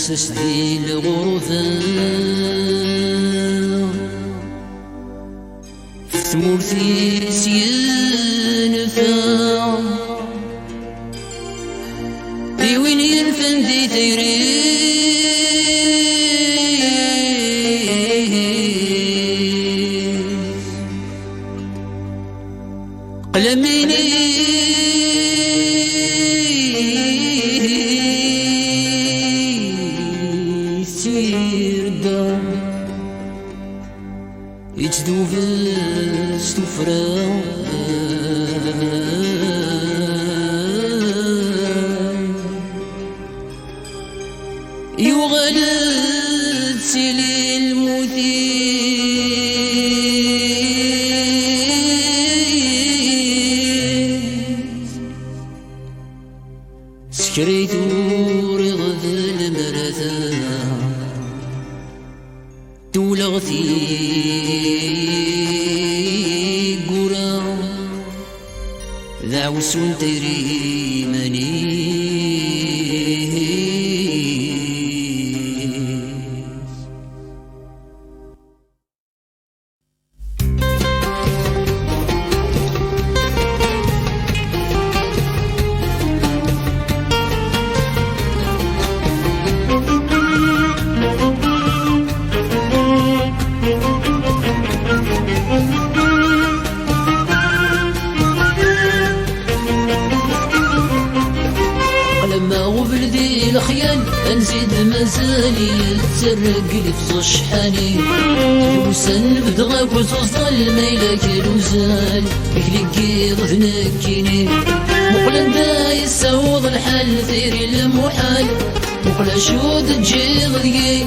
احساس ديال الغربة ثمورتي سينفع وين ينفن دي تيري قلميني يتذوب استفرا يغلد سيلي المثير سكريتو رغد المرثا دولغتي قرا ذا وسون تيري مني الخيال انزيد مازالي تسرق لي في شحاني وسن بدغاك وتوصل ميلك الوزال بكليكي ضفنكيني مقلن دا يسوض الحال ثيري المحال مقلا شود تجي ضيقي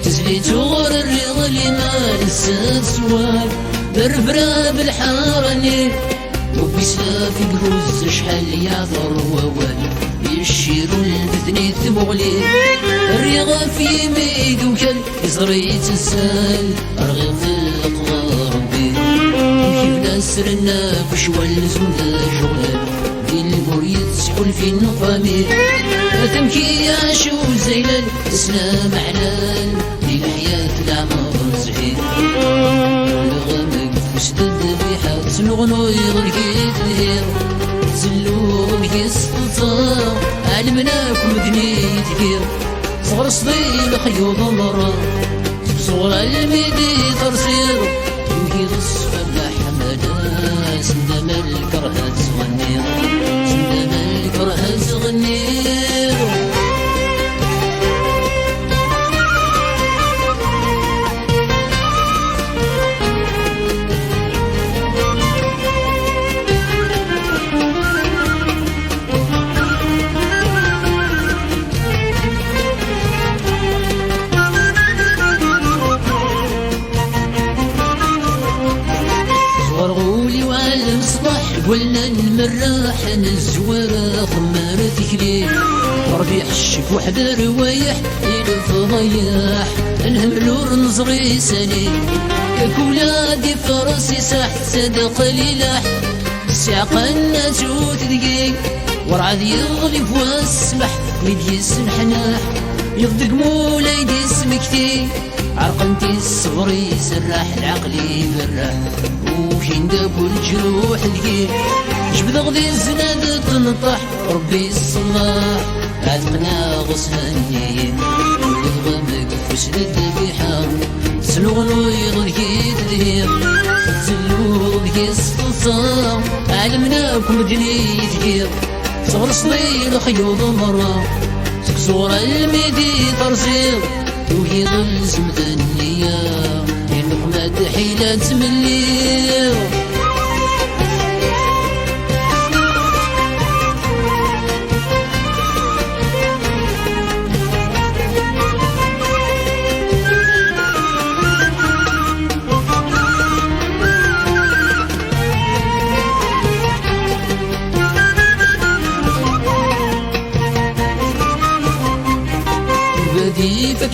تزلي تغر الرضا اللي ما نسات سوال بربرا بالحارني وبيسلا في بروز شحال يعثر ووال يشيرو البثني ثمغلي الريغة في ميدوكل يزري تسال أرغب في الأقوى ربي كيف نسرنا بشوال زودا جغلال دي البور يتسحل في النقامي أثمكي يعشو زيلان تسلام علال دي الحياة العمر زهير الغمق فسدد بحال سنغنو يغلقي تهير زلوغ يسطا علمناكم مدني تكير صغر صديل خيوط مرة صغر الميدي ترسير يمكي تصفى بحمدا سندم الكرهة تغنير سندم الكرهة تغنير قلنا المراح الزوارة خمار تكليل ربيع الشك وحد روايح يلف ضياح الهملور نزري سني كولادي فرسي ساح صدق ليلاح ساقنا توت دقيق ورعد يغلب واسمح ويدي السنحناح يضدق مولاي دي اسمكتي عرقنتي الصبري سراح العقلي براح وكين دابو الجروح لقيه جبد غذي الزناد تنطح ربي الصلاح عتقنا غصهني والغمق فسدد بحار سلوغنو يغلقي تدهير سلوغ يسطصام علمناكم دني تكير صغر صليل خيوض مرة صغر الميدي ترسير وهي ظل زمت النية النقمة حيلة تملي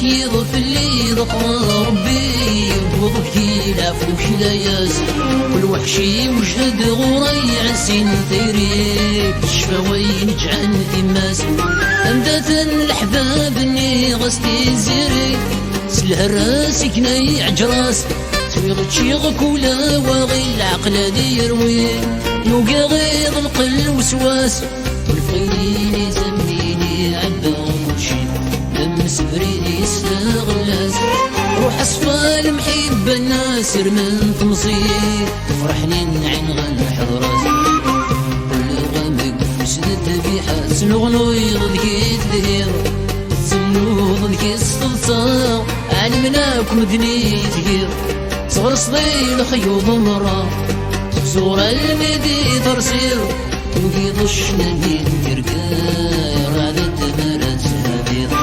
يضف اللي ذكر ربي وضحكي العفو كلاياس كل وحشي وجهد غوري عسين ثيري الشفاوين جعان في ماس أمدات الأحباب اني غستي زيري سلها راسك ناي عجراس تفيض تشيغك ولا واغي العقل دي يروي يوقع غيظ القل وسواس والفيني زميني عبا ومشي لمس بريدي استغلاس روح اصفى المحب الناس من تمصير فرحني نعين غن حضرات كل غامق وسدد بيحات سنغنو يضلك يتذهير سنو ضلك يستلصا علمناك مدني تهير صغر صديل خيوض مرة زور الميدي ترسير وفي ضشنا بين كركاي رادت مرتها بيض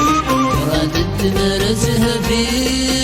رادت مرتها بيض